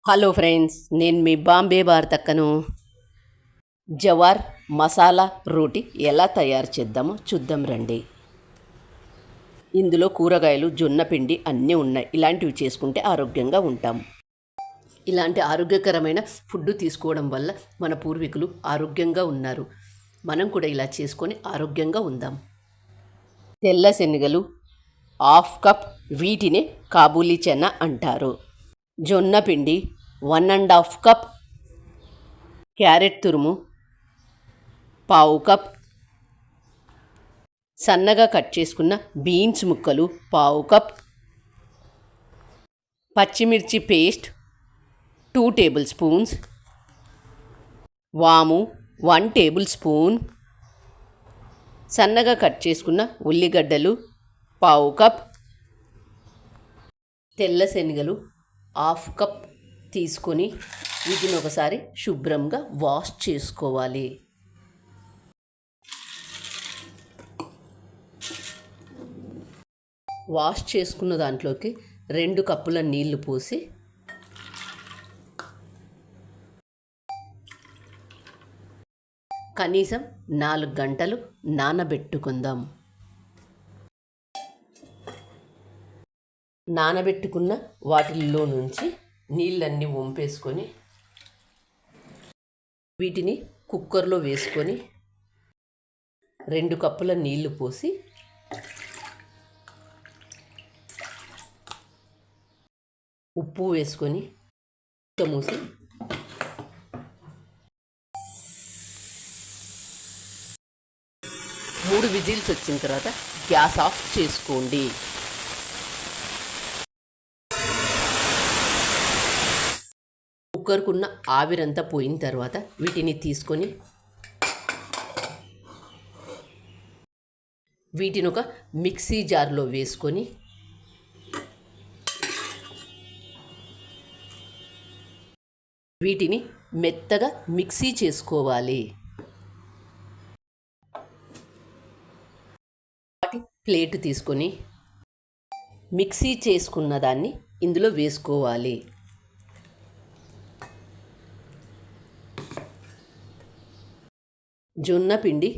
Hello friends, నేను మీ బాంబే భారతక్కను. జవార్ మసాలా రోటి ఎలా తయారు చేద్దామో చూద్దాం రండి. ఇందులో కూరగాయలు, జొన్న పిండి అన్నీ ఉన్నాయి. ఇలాంటివి చేసుకుంటే ఆరోగ్యంగా ఉంటాం. ఇలాంటి ఆరోగ్యకరమైన ఫుడ్ తీసుకోవడం వల్ల మన పూర్వీకులు ఆరోగ్యంగా ఉన్నారు. మనం కూడా ఇలా చేసుకొని ఆరోగ్యంగా ఉందాం. తెల్ల శనగలు హాఫ్ కప్, వీటిని కాబూలీ చెన్న అంటారు. జొన్న పిండి 1.5 కప్, క్యారెట్ తురుము పావు కప్, సన్నగా కట్ చేసుకున్న బీన్స్ ముక్కలు పావు కప్, పచ్చిమిర్చి పేస్ట్ 2 టేబుల్ స్పూన్స్, వాము 1 టేబుల్ స్పూన్, సన్నగా కట్ చేసుకున్న ఉల్లిగడ్డలు పావు కప్, తెల్ల శనగలు హాఫ్ కప్ తీసుకొని వీటిని ఒకసారి శుభ్రంగా వాష్ చేసుకోవాలి. వాష్ చేసుకున్న దాంట్లోకి 2 కప్పుల నీళ్లు పోసి కనీసం 4 గంటలు నానబెట్టుకుందాం. నానబెట్టుకున్న వాటిల్లో నుంచి నీళ్ళన్నీ వంపేసుకొని వీటిని కుక్కర్లో వేసుకొని 2 కప్పుల నీళ్లు పోసి ఉప్పు వేసుకొని మూసి 3 విజిల్స్ వచ్చిన తర్వాత గ్యాస్ ఆఫ్ చేసుకోండి. కుక్కర్కున్న ఆవిరంతా పోయిన తర్వాత వీటిని తీసుకొని వీటిని ఒక మిక్సీ జార్లో వేసుకొని వీటిని మెత్తగా మిక్సీ చేసుకోవాలి. ప్లేట్ తీసుకొని మిక్సీ చేసుకున్న దాన్ని ఇందులో వేసుకోవాలి. జొన్న పిండి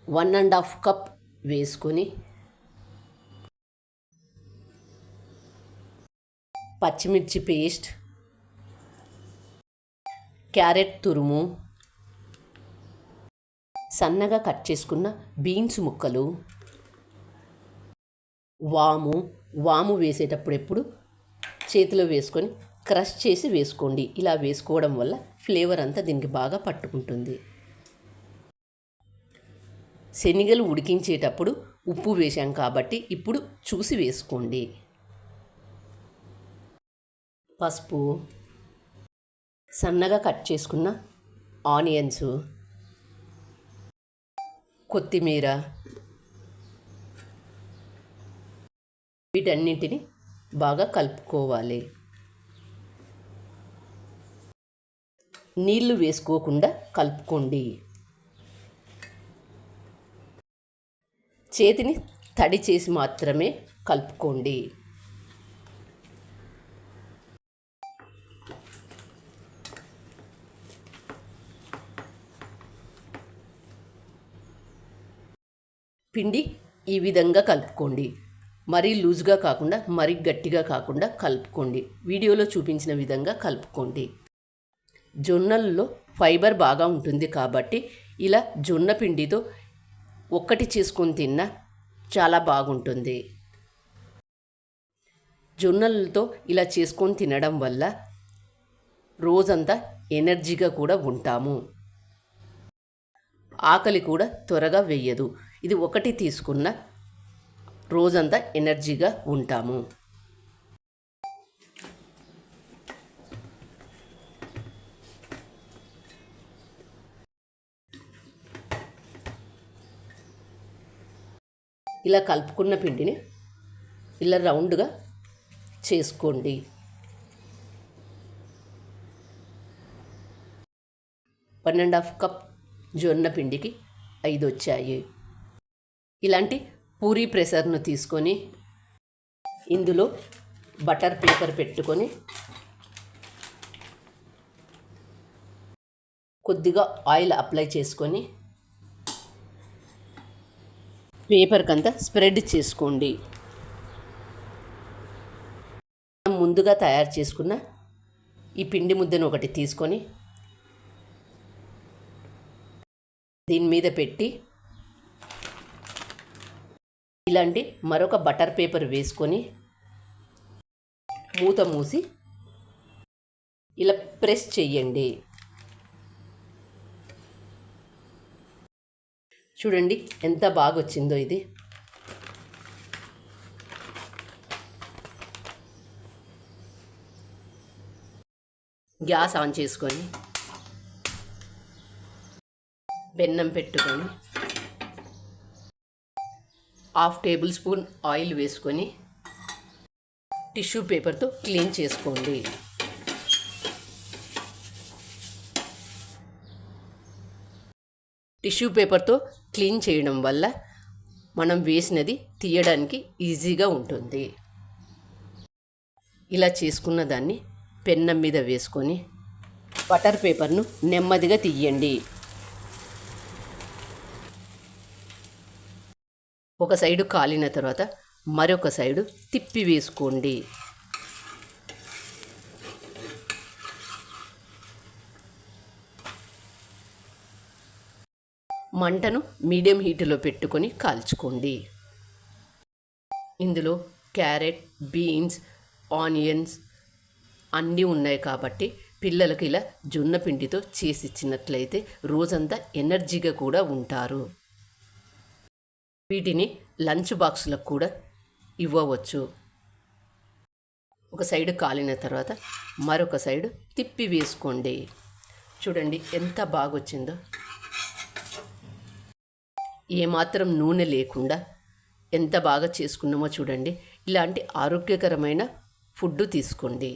1.5 కప్ వేసుకొని పచ్చిమిర్చి పేస్ట్, క్యారెట్ తురుము, సన్నగా కట్ చేసుకున్న బీన్స్ ముక్కలు, వాము వేసేటప్పుడు ఎప్పుడు చేతిలో వేసుకొని క్రష్ చేసి వేసుకోండి. ఇలా వేసుకోవడం వల్ల ఫ్లేవర్ అంతా దీనికి బాగా పట్టుకుంటుంది. శనగలు ఉడికించేటప్పుడు ఉప్పు వేసాం కాబట్టి ఇప్పుడు చూసి వేసుకోండి. పసుపు, సన్నగా కట్ చేసుకున్న ఆనియన్స్, కొత్తిమీర, వీటన్నింటిని బాగా కలుపుకోవాలి. నీళ్లు వేసుకోకుండా కలుపుకోండి. చేతిని తడి చేసి మాత్రమే కలుపుకోండి. పిండి ఈ విధంగా కలుపుకోండి. మరీ లూజ్గా కాకుండా మరీ గట్టిగా కాకుండా కలుపుకోండి. వీడియోలో చూపించిన విధంగా కలుపుకోండి. జొన్నల్లో ఫైబర్ బాగా ఉంటుంది కాబట్టి ఇలా జొన్న పిండితో ఒక్కటి చేసుకొని తిన్నా చాలా బాగుంటుంది. జొన్నలతో ఇలా చేసుకొని తినడం వల్ల రోజంతా ఎనర్జీగా కూడా ఉంటాము. ఆకలి కూడా త్వరగా వెయ్యదు. ఇది ఒకటి తీసుకున్న రోజంతా ఎనర్జీగా ఉంటాము. ఇలా కలుపుకున్న పిండిని ఇలా రౌండ్గా చేసుకోండి. 1.5 కప్ జొన్న పిండికి 5 వచ్చాయి. ఇలాంటి పూరీ ప్రెషర్ను తీసుకొని ఇందులో బటర్ పేపర్ పెట్టుకొని కొద్దిగా ఆయిల్ అప్లై చేసుకొని పేపర్కి అంతా స్ప్రెడ్ చేసుకోండి. ముందుగా తయారు చేసుకున్న ఈ పిండి ముద్దను ఒకటి తీసుకొని దీని మీద పెట్టి ఇలాంటి మరొక బటర్ పేపర్ వేసుకొని మూత మూసి ఇలా ప్రెస్ చేయండి. చూడండి ఎంత బాగా వచ్చిందో ఇది. గ్యాస్ ఆన్ చేసుకొని పెన్నం పెట్టుకొని 1/2 టేబుల్ స్పూన్ ఆయిల్ వేసుకొని టిష్యూ పేపర్తో క్లీన్ చేసుకోండి. టిష్యూ పేపర్తో క్లీన్ చేయడం వల్ల మనం వేసినది తీయడానికి ఈజీగా ఉంటుంది. ఇలా చేసుకున్న దాన్ని పెన్నం మీద వేసుకొని బటర్ పేపర్ను నెమ్మదిగా తీయండి. ఒక సైడు కాలిన తర్వాత మరొక సైడు తిప్పి వేసుకోండి. మంటను మీడియం హీటులో పెట్టుకొని కాల్చుకోండి. ఇందులో క్యారెట్, బీన్స్, ఆనియన్స్ అన్నీ ఉన్నాయి కాబట్టి పిల్లలకి ఇలా జొన్న పిండితో చేసి ఇచ్చినట్లయితే రోజంతా ఎనర్జీగా కూడా ఉంటారు. వీటిని లంచ్ బాక్సులకు కూడా ఇవ్వవచ్చు. ఒక సైడు కాలిన తర్వాత మరొక సైడు తిప్పి వేసుకోండి. చూడండి ఎంత బాగొచ్చిందో. ఏమాత్రం నూనె లేకుండా ఎంత బాగా చేసుకున్నామో చూడండి. ఇలాంటి ఆరోగ్యకరమైన ఫుడ్ తీసుకోండి.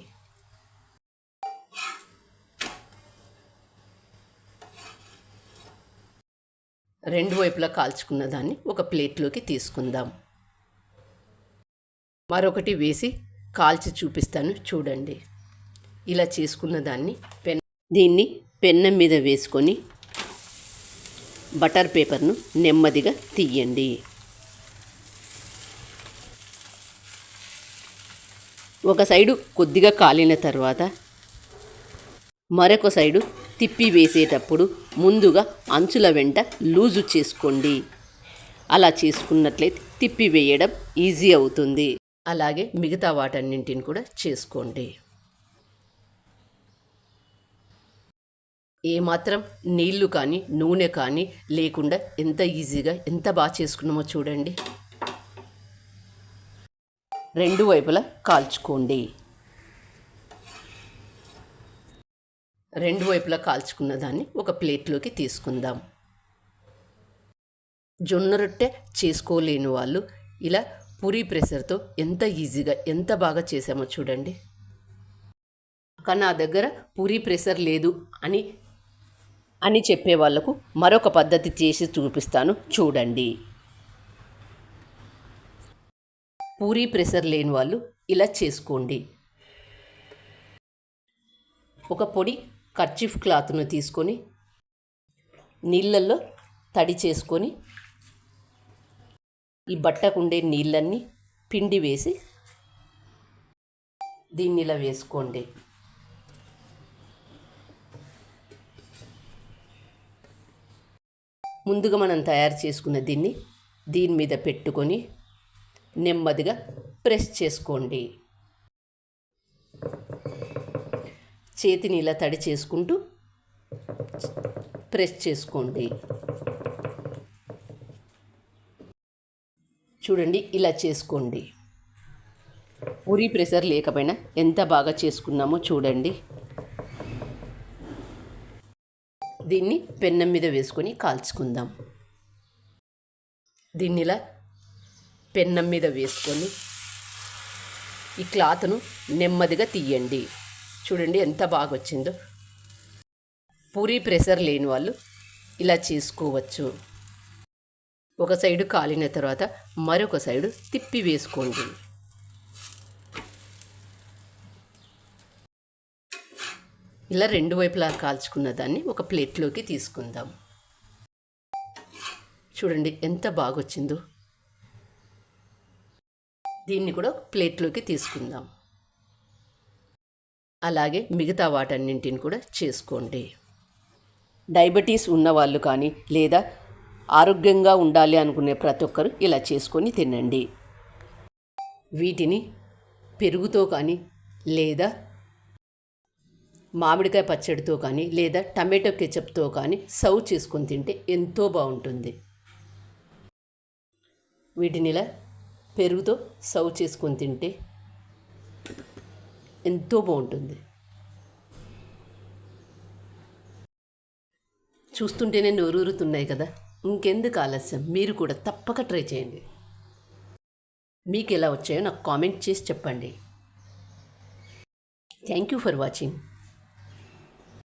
రెండు వైపులా కాల్చుకున్న దాన్ని ఒక ప్లేట్లోకి తీసుకుందాం. మరొకటి వేసి కాల్చి చూపిస్తాను చూడండి. ఇలా చేసుకున్న దాన్ని దీన్ని పెన్నం మీద వేసుకొని బటర్ పేపర్ను నెమ్మదిగా తీయండి. ఒక సైడు కొద్దిగా కాలిన తర్వాత మరొక సైడు తిప్పి వేసేటప్పుడు ముందుగా అంచుల వెంట లూజు చేసుకోండి. అలా చేసుకున్నట్లయితే తిప్పి వేయడం ఈజీ అవుతుంది. అలాగే మిగతా వాటన్నింటిని కూడా చేసుకోండి. ఏమాత్రం నీళ్లు కానీ నూనె కానీ లేకుండా ఎంత ఈజీగా ఎంత బాగా చేసుకున్నామో చూడండి. రెండు వైపులా కాల్చుకోండి. రెండు వైపులా కాల్చుకున్న దాన్ని ఒక ప్లేట్లోకి తీసుకుందాం. జొన్న రొట్టె చేసుకోలేని వాళ్ళు ఇలా పూరీ ప్రెషర్తో ఎంత ఈజీగా ఎంత బాగా చేసామో చూడండి. కానీ నా దగ్గర పూరీ ప్రెషర్ లేదు అని చెప్పే వాళ్ళకు మరొక పద్ధతి చేసి చూపిస్తాను చూడండి. పూరీ ప్రెషర్ లేని వాళ్ళు ఇలా చేసుకోండి. ఒక పొడి కర్చీఫ్ క్లాత్ను తీసుకొని నీళ్ళల్లో తడి చేసుకొని ఈ బట్టకుండే నీళ్ళన్నీ పిండి వేసి దీన్ని ఇలా వేసుకోండి. ముందుగా మనం తయారు చేసుకున్న దీని మీద పెట్టుకొని నెమ్మదిగా ప్రెస్ చేసుకోండి. చేతిని ఇలా తడి చేసుకుంటూ ప్రెస్ చేసుకోండి. చూడండి ఇలా చేసుకోండి. పూరీ ప్రెషర్ లేకపోయినా ఎంత బాగా చేసుకున్నామో చూడండి. దీన్ని పెన్నం మీద వేసుకొని కాల్చుకుందాం. దీన్ని ఇలా పెన్నం మీద వేసుకొని ఈ క్లాత్ను నెమ్మదిగా తీయండి. చూడండి ఎంత బాగా వచ్చిందో. పూరీ ప్రెషర్ లేని వాళ్ళు ఇలా చేసుకోవచ్చు. ఒక సైడు కాలిన తర్వాత మరొక సైడు తిప్పి వేసుకోండి. ఇలా రెండు వైపులా కాల్చుకున్న దాన్ని ఒక ప్లేట్లోకి తీసుకుందాం. చూడండి ఎంత బాగొచ్చిందో. దీన్ని కూడా ప్లేట్లోకి తీసుకుందాం. అలాగే మిగతా వాటన్నింటిని కూడా చేసుకోండి. డయాబెటీస్ ఉన్నవాళ్ళు కానీ లేదా ఆరోగ్యంగా ఉండాలి అనుకునే ప్రతి ఒక్కరు ఇలా చేసుకొని తినండి. వీటిని పెరుగుతో కానీ లేదా మామిడికాయ పచ్చడితో కానీ లేదా టమాటో కెచప్తో కానీ సర్వ్ చేసుకొని తింటే ఎంతో బాగుంటుంది. వీటిని ఇలా పెరుగుతో సర్వ్ చేసుకొని తింటే ఎంతో బాగుంటుంది. చూస్తుంటేనే నోరూరుతున్నాయి కదా. ఇంకెందుకు ఆలస్యం, మీరు కూడా తప్పక ట్రై చేయండి. మీకు ఎలా వచ్చాయో నాకు కామెంట్ చేసి చెప్పండి. Thank you for watching.